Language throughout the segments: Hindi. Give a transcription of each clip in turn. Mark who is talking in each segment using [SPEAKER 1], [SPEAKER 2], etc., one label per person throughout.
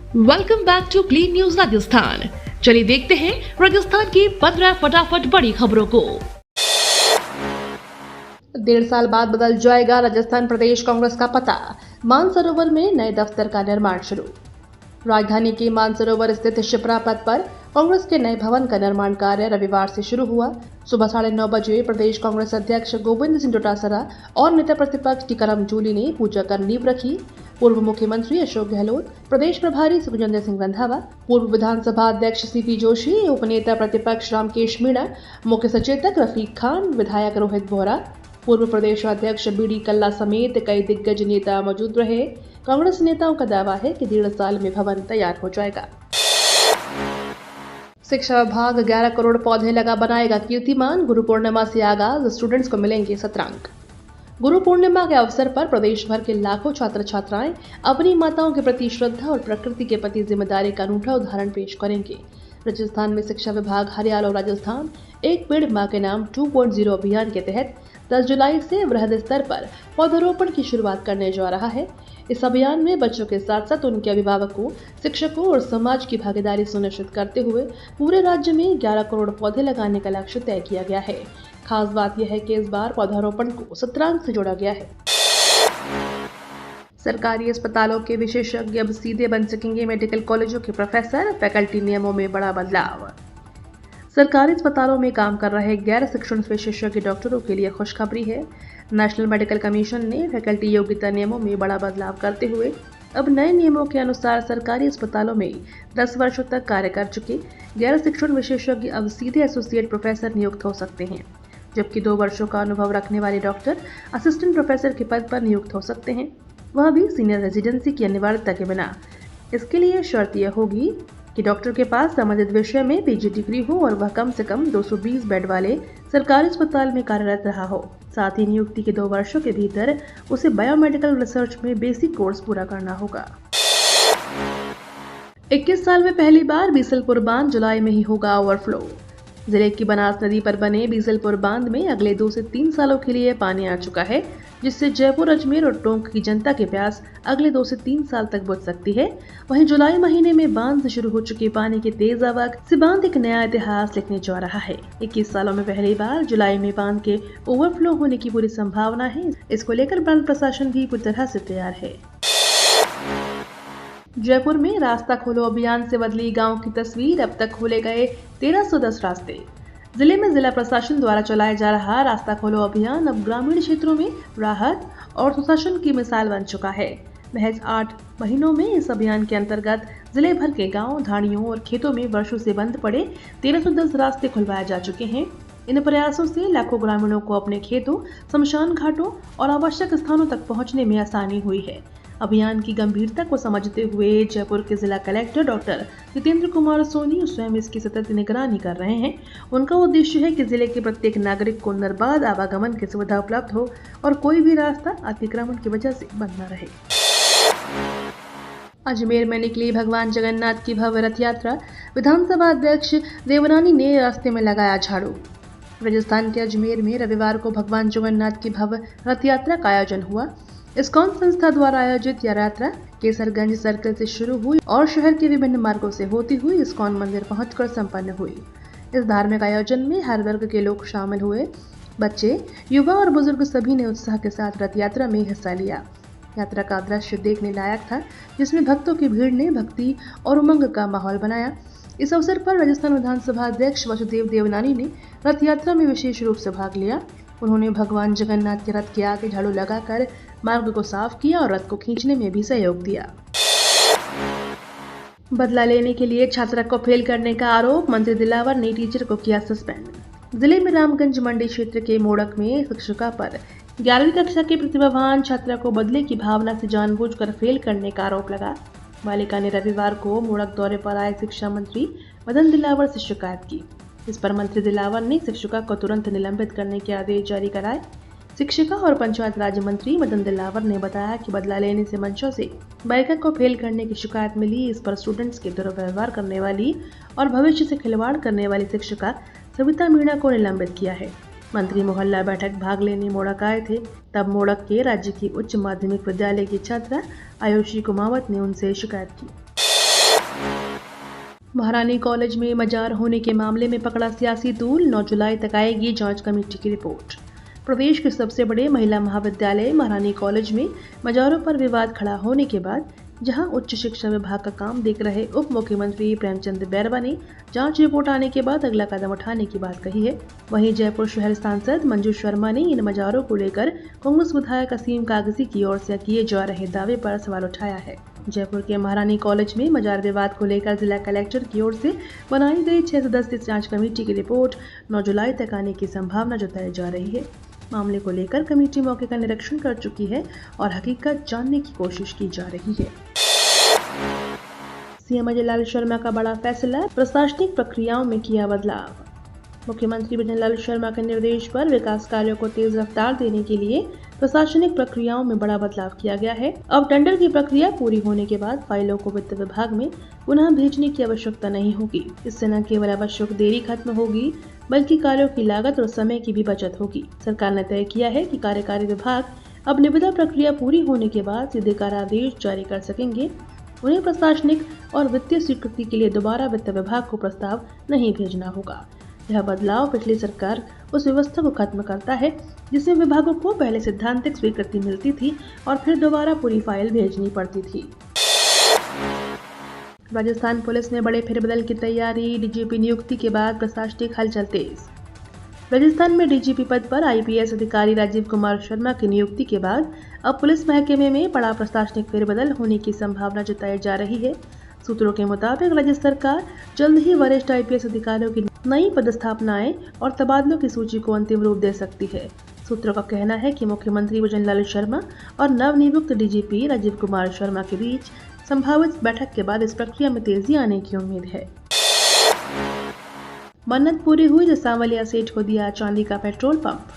[SPEAKER 1] Welcome back to clean news Rajasthan. चलिए देखते हैं राजस्थान की 15 फटाफट बड़ी खबरों को। 1.5 साल बाद बदल जाएगा राजस्थान प्रदेश कांग्रेस का पता। मानसरोवर में नए दफ्तर का निर्माण शुरू। राजधानी के मानसरोवर स्थित शिप्रा पथ पर कांग्रेस के नए भवन का निर्माण कार्य रविवार से शुरू हुआ। सुबह 9:30 बजे प्रदेश कांग्रेस अध्यक्ष गोविंद सिंह डोटासरा और नेता प्रतिपक्ष टीकाराम जूली ने पूजा कर नींव रखी। पूर्व मुख्यमंत्री अशोक गहलोत, प्रदेश प्रभारी सुखजिंदर सिंह रंधावा, पूर्व विधानसभा अध्यक्ष सीपी जोशी, उपनेता प्रतिपक्ष रामकेश मीणा, मुख्य सचेतक रफीक खान, विधायक रोहित बोहरा, पूर्व प्रदेश अध्यक्ष बीडी कल्ला समेत कई दिग्गज नेता मौजूद रहे। कांग्रेस नेताओं का दावा है कि 1.5 साल में भवन तैयार हो जाएगा। शिक्षा विभाग 11 करोड़ पौधे लगा बनाएगा कीर्तिमान। गुरु पूर्णिमा से आगाज, स्टूडेंट्स को मिलेंगे सत्रांक। गुरु पूर्णिमा के अवसर पर प्रदेश भर के लाखों छात्र छात्राएं अपनी माताओं के प्रति श्रद्धा और प्रकृति के प्रति जिम्मेदारी का अनूठा उदाहरण पेश करेंगे। राजस्थान में शिक्षा विभाग हरियाणा और राजस्थान एक पेड़ मां के नाम 2.0 अभियान के तहत 10 जुलाई से वृहद स्तर पर पौधारोपण की शुरुआत करने जा रहा है। इस अभियान में बच्चों के साथ साथ उनके अभिभावकों, शिक्षकों और समाज की भागीदारी सुनिश्चित करते हुए पूरे राज्य में 11 करोड़ पौधे लगाने का लक्ष्य तय किया गया है। खास बात यह है कि इस बार पौधारोपण को सत्रांक से जोड़ा गया है। सरकारी अस्पतालों के विशेषज्ञ अब सीधे बन सकेंगे मेडिकल कॉलेजों के प्रोफेसर। फैकल्टी नियमों में बड़ा बदलाव। सरकारी अस्पतालों में काम कर रहे गैर शिक्षण विशेषज्ञ डॉक्टरों के लिए खुशखबरी है। नेशनल मेडिकल कमीशन ने फैकल्टी योग्यता नियमों में बड़ा बदलाव करते हुए अब नए नियमों के अनुसार सरकारी अस्पतालों में 10 वर्षों तक कार्य कर चुके गैर शिक्षण विशेषज्ञ अब सीधे एसोसिएट प्रोफेसर नियुक्त हो सकते हैं, जबकि 2 वर्षों का अनुभव रखने वाले डॉक्टर असिस्टेंट प्रोफेसर के पद पर नियुक्त हो सकते हैं, वह भी सीनियर रेजिडेंसी की अनिवार्यता के बिना। इसके लिए शर्त यह होगी कि डॉक्टर के पास संबंधित विषय में पीजी डिग्री हो और वह कम से कम 220 बेड वाले सरकारी अस्पताल में कार्यरत रहा हो। साथ ही नियुक्ति के 2 वर्षों के भीतर उसे बायोमेडिकल रिसर्च में बेसिक कोर्स पूरा करना होगा। 21 साल में पहली बार बीसलपुर बांध जुलाई में ही होगा ओवरफ्लो। जिले की बनास नदी पर बने बीसलपुर बांध में अगले 2 से 3 सालों के लिए पानी आ चुका है, जिससे जयपुर, अजमेर और टोंक की जनता के प्यास अगले 2 से 3 साल तक बुझ सकती है। वहीं जुलाई महीने में बांध से शुरू हो चुके पानी के तेज आवक से बांध एक नया इतिहास लिखने जा रहा है। 21 सालों में पहली बार जुलाई में बांध के ओवरफ्लो होने की पूरी संभावना है। इसको लेकर बांध प्रशासन भी पूरी तरह से तैयार है। जयपुर में रास्ता खोलो अभियान से बदली गांव की तस्वीर। अब तक खोले गए 1310 रास्ते। जिले में जिला प्रशासन द्वारा चलाया जा रहा रास्ता खोलो अभियान अब ग्रामीण क्षेत्रों में राहत और सुशासन की मिसाल बन चुका है। महज 8 महीनों में इस अभियान के अंतर्गत जिले भर के गांव, ढाणियों और खेतों में वर्षों से बंद पड़े 1310 रास्ते खुलवाए जा चुके हैं। इन प्रयासों से लाखों ग्रामीणों को अपने खेतों, शमशान घाटों और आवश्यक स्थानों तक पहुंचने में आसानी हुई है। अभियान की गंभीरता को समझते हुए जयपुर के जिला कलेक्टर डॉक्टर जितेंद्र कुमार सोनी स्वयं इसकी सतत निगरानी कर रहे हैं। उनका उद्देश्य है कि जिले के प्रत्येक नागरिक को निर्बाध आवागमन की सुविधा उपलब्ध हो और कोई भी रास्ता अतिक्रमण की वजह से बंद न रहे। अजमेर में निकली भगवान जगन्नाथ की भव्य रथ यात्रा। विधानसभा अध्यक्ष देवरानी ने रास्ते में लगाया झाड़ू। राजस्थान के अजमेर में रविवार को भगवान जगन्नाथ की भव्य रथ यात्रा का आयोजन हुआ। इस्कॉन संस्था द्वारा आयोजित यह यात्रा केसरगंज सर्कल से शुरू हुई और शहर के विभिन्न मार्गों से होती हुई इस्कॉन मंदिर पहुंचकर संपन्न हुई। इस धार्मिक आयोजन में हर वर्ग के लोग शामिल हुए। बच्चे, युवा और बुजुर्ग सभी ने उत्साह के साथ रथ यात्रा में हिस्सा लिया। यात्रा का दृश्य देखने लायक था, जिसमें भक्तों की भीड़ ने भक्ति और उमंग का माहौल बनाया। इस अवसर पर राजस्थान विधानसभा अध्यक्ष वासुदेव देवनानी ने रथ यात्रा में विशेष रूप से भाग लिया। उन्होंने भगवान जगन्नाथ के रथ के आगे झाड़ू लगाकर मार्ग को साफ किया और रथ को खींचने में भी सहयोग दिया। बदला लेने के लिए छात्रा को फेल करने का आरोप। मंत्री दिलावर ने टीचर को किया सस्पेंड। जिले में रामगंज मंडी क्षेत्र के मोड़क में शिक्षिका पर 11वीं कक्षा की प्रतिभावान छात्रा को बदले की भावना से जानबूझकर फेल करने का आरोप लगा। बालिका ने रविवार को मोड़क दौरे पर आए शिक्षा मंत्री मदन दिलावर से शिकायत की। इस पर मंत्री दिलावर ने शिक्षिका को तुरंत निलंबित करने के आदेश जारी कराए। शिक्षिका और पंचायत राज मंत्री मदन दिलावर ने बताया कि बदला लेने से मंशा से बालिका को फेल करने की शिकायत मिली। इस पर स्टूडेंट्स के दुर्व्यवहार करने वाली और भविष्य से खिलवाड़ करने वाली शिक्षिका सविता मीणा को निलंबित किया है। मंत्री मोहल्ला बैठक भाग लेने मोड़क आए थे, तब मोड़क के राज्य की उच्च माध्यमिक विद्यालय की छात्रा आयुषी कुमावत ने उनसे शिकायत की। महारानी कॉलेज में मजार होने के मामले में पकड़ा सियासी तूल, 9 जुलाई तक आएगी जांच कमेटी की रिपोर्ट। प्रदेश के सबसे बड़े महिला महाविद्यालय महारानी कॉलेज में मजारों पर विवाद खड़ा होने के बाद जहां उच्च शिक्षा विभाग का काम देख रहे उप मुख्यमंत्री प्रेमचंद बैरवा ने जांच रिपोर्ट आने के बाद अगला कदम उठाने की बात कही है। वहीं जयपुर शहर सांसद मंजू शर्मा ने इन मजारों को लेकर कांग्रेस विधायक असीम कागजी की ओर से किए जा रहे दावे पर सवाल उठाया है। जयपुर के महारानी कॉलेज में मजार विवाद को लेकर जिला कलेक्टर की ओर से बनाई गई 6 सदस्यीय जांच कमेटी की रिपोर्ट 9 जुलाई तक आने की संभावना जताई जा रही है। मामले को लेकर कमेटी मौके का निरीक्षण कर चुकी है और हकीकत जानने की कोशिश की जा रही है। सीएम अजय लाल शर्मा का बड़ा फैसला, प्रशासनिक प्रक्रियाओं में किया बदलाव। मुख्यमंत्री विजय लाल शर्मा के निर्देश पर विकास कार्यों को तेज रफ्तार देने के लिए प्रशासनिक प्रक्रियाओं में बड़ा बदलाव किया गया है। अब टेंडर की प्रक्रिया पूरी होने के बाद फाइलों को वित्त विभाग में पुनः भेजने की आवश्यकता नहीं होगी। इससे न केवल आवश्यक देरी खत्म होगी बल्कि कार्यों की लागत और समय की भी बचत होगी। सरकार ने तय किया है कि कार्यकारी विभाग अब निविदा प्रक्रिया पूरी होने के बाद सीधे करारादेश जारी कर सकेंगे। उन्हें प्रशासनिक और वित्तीय स्वीकृति के लिए दोबारा वित्त विभाग को प्रस्ताव नहीं भेजना होगा। यह बदलाव पिछली सरकार उस व्यवस्था को खत्म करता है जिसमें विभागों को पहले सैद्धांतिक स्वीकृति मिलती थी और फिर दोबारा पूरी फाइल भेजनी पड़ती थी। राजस्थान पुलिस में बड़े फेरबदल की तैयारी, डीजीपी नियुक्ति के बाद प्रशासनिक हलचल तेज। राजस्थान में डीजीपी पद पर आईपीएस अधिकारी राजीव कुमार शर्मा की नियुक्ति के बाद अब पुलिस महकमे में बड़ा प्रशासनिक फेरबदल होने की संभावना जताई जा रही है। सूत्रों के मुताबिक राज्य सरकार जल्द ही वरिष्ठ आईपीएस अधिकारियों की नई पदस्थापनाएं और तबादलों की सूची को अंतिम रूप दे सकती है। सूत्रों का कहना है कि मुख्यमंत्री विजय लाल शर्मा और नवनियुक्त डीजीपी राजीव कुमार शर्मा के बीच संभावित बैठक के बाद इस प्रक्रिया में तेजी आने की उम्मीद है। मन्नत पूरी हुई तो सांवलिया सेठ को दिया चांदी का पेट्रोल पंप।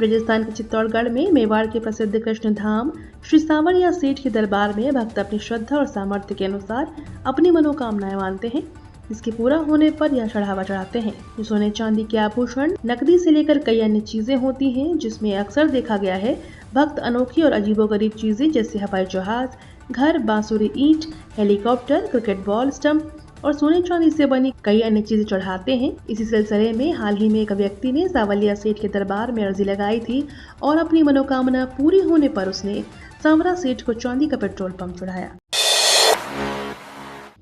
[SPEAKER 1] राजस्थान के चित्तौड़गढ़ में मेवाड़ के प्रसिद्ध कृष्ण धाम श्री सांवलिया सेठ के दरबार में भक्त अपनी श्रद्धा और सामर्थ्य के अनुसार अपनी मनोकामनाएं मानते हैं। इसके पूरा होने पर यह चढ़ावा चढ़ाते हैं। सोने चांदी के आभूषण, नकदी से लेकर कई अन्य चीजें होती हैं जिसमें अक्सर देखा गया है भक्त अनोखी और अजीबोगरीब चीजें जैसे हवाई जहाज, घर, बांसुरी ईंट, हेलीकॉप्टर, क्रिकेट बॉल, स्टंप और सोने चांदी से बनी कई अन्य चीजें चढ़ाते हैं। इसी सिलसिले में हाल ही में एक व्यक्ति ने सांवलिया सेठ के दरबार में अर्जी लगाई थी और अपनी मनोकामना पूरी होने पर उसने सांवरा सेठ को चांदी का पेट्रोल पंप चढ़ाया।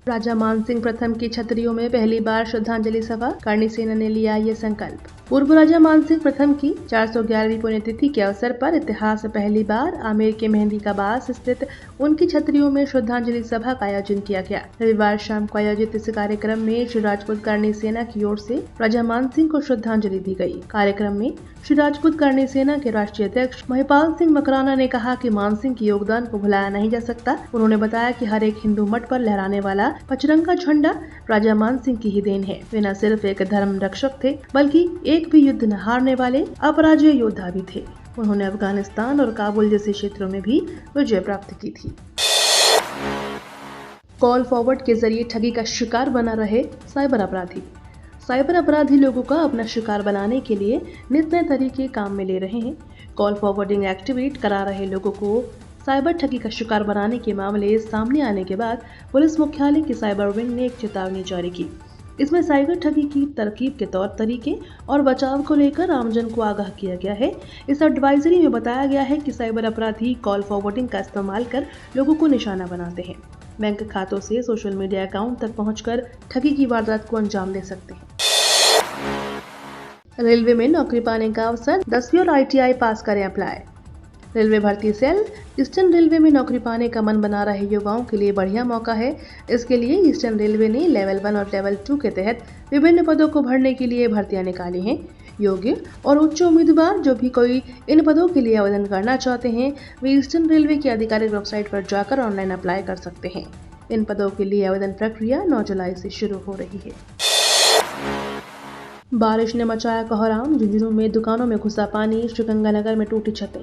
[SPEAKER 1] राजा मानसिंह प्रथम की छतरियों में पहली बार श्रद्धांजलि सभा, करणी सेना ने लिया ये संकल्प। पूर्व राजा मानसिंह प्रथम की 411वीं पुण्यतिथि के अवसर पर इतिहास में पहली बार आमेर के मेहंदी का बास स्थित उनकी छतरियों में श्रद्धांजलि सभा का आयोजन किया गया। रविवार शाम को आयोजित इस कार्यक्रम में श्री राजपूत करणी सेना की ओर से राजा मानसिंह को श्रद्धांजलि दी गई। कार्यक्रम में श्री राजपूत करणी सेना के राष्ट्रीय अध्यक्ष महिपाल सिंह मकराना ने कहा कि मानसिंह के योगदान को भुलाया नहीं जा सकता। उन्होंने बताया कि हर एक हिंदू मठ पर लहराने वाला पचरंगा झंडा राजा मानसिंह की ही देन है। वे न सिर्फ एक धर्म रक्षक थे बल्कि एक भी युद्ध न हारने वाले अपराजय योद्धा भी थे। उन्होंने अफगानिस्तान और काबुल जैसे क्षेत्रों में भी विजय प्राप्त की थी। कॉल फॉरवर्ड के जरिए ठगी का शिकार बना रहे साइबर अपराधी। साइबर अपराधी लोगों का अपना शिकार बनाने के लिए नित नए तरीके काम में ले रहे हैं। कॉल फॉरवर्डिंग एक्टिवेट करा रहे लोगों को साइबर ठगी का शिकार बनाने के मामले सामने आने के बाद पुलिस मुख्यालय की साइबर विंग ने एक चेतावनी जारी की। इसमें साइबर ठगी की तरकीब के तौर तरीके और बचाव को लेकर आमजन को आगाह किया गया है। इस एडवाइजरी में बताया गया है कि साइबर अपराधी कॉल फॉरवर्डिंग का इस्तेमाल कर लोगों को निशाना बनाते हैं। बैंक खातों से सोशल मीडिया अकाउंट तक पहुंचकर ठगी की वारदात को अंजाम दे सकते हैं। रेलवे में नौकरी पाने का अवसर, 10वीं और ITI पास करें अप्लाई। रेलवे भर्ती सेल ईस्टर्न रेलवे में नौकरी पाने का मन बना रहे युवाओं के लिए बढ़िया मौका है। इसके लिए ईस्टर्न रेलवे ने लेवल 1 और लेवल 2 के तहत विभिन्न पदों को भरने के लिए भर्तियां निकाली हैं। योग्य और उच्च उम्मीदवार जो भी कोई इन पदों के लिए आवेदन करना चाहते हैं वे ईस्टर्न रेलवे की आधिकारिक वेबसाइट पर जाकर ऑनलाइन अप्लाई कर सकते हैं। इन पदों के लिए आवेदन प्रक्रिया 9 जुलाई से शुरू हो रही है। बारिश ने मचाया कोहराम, झुंझुनू में दुकानों में घुसा पानी, श्रीगंगानगर में टूटी छतें।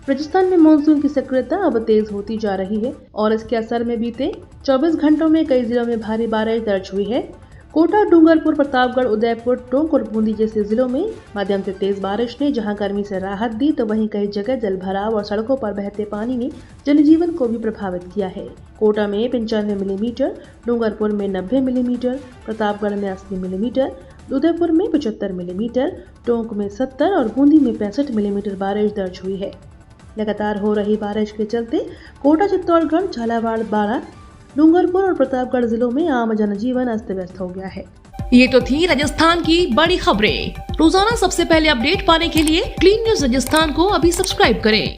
[SPEAKER 1] राजस्थान में मानसून की सक्रियता अब तेज होती जा रही है और इसके असर में बीते 24 घंटों में कई जिलों में भारी बारिश दर्ज हुई है। कोटा, डूंगरपुर, प्रतापगढ़, उदयपुर, टोंक और बूंदी जैसे जिलों में मध्यम से तेज बारिश ने जहां गर्मी से राहत दी, तो वहीं कई जगह जल भराव और सड़कों पर बहते पानी ने जनजीवन को भी प्रभावित किया है। कोटा में 95 मिलीमीटर, डूंगरपुर में 90 मिलीमीटर, प्रतापगढ़ में 80 मिलीमीटर, उदयपुर में 75 मिलीमीटर, टोंक में 70 और बूंदी में 65 मिलीमीटर बारिश दर्ज हुई है। लगातार हो रही बारिश के चलते कोटा, चित्तौड़गढ़, झालावाड़, बारां, डूंगरपुर और प्रतापगढ़ जिलों में आम जनजीवन अस्त व्यस्त हो गया है।
[SPEAKER 2] ये तो थी राजस्थान की बड़ी खबरें। रोजाना सबसे पहले अपडेट पाने के लिए क्लीन न्यूज राजस्थान को अभी सब्सक्राइब करें।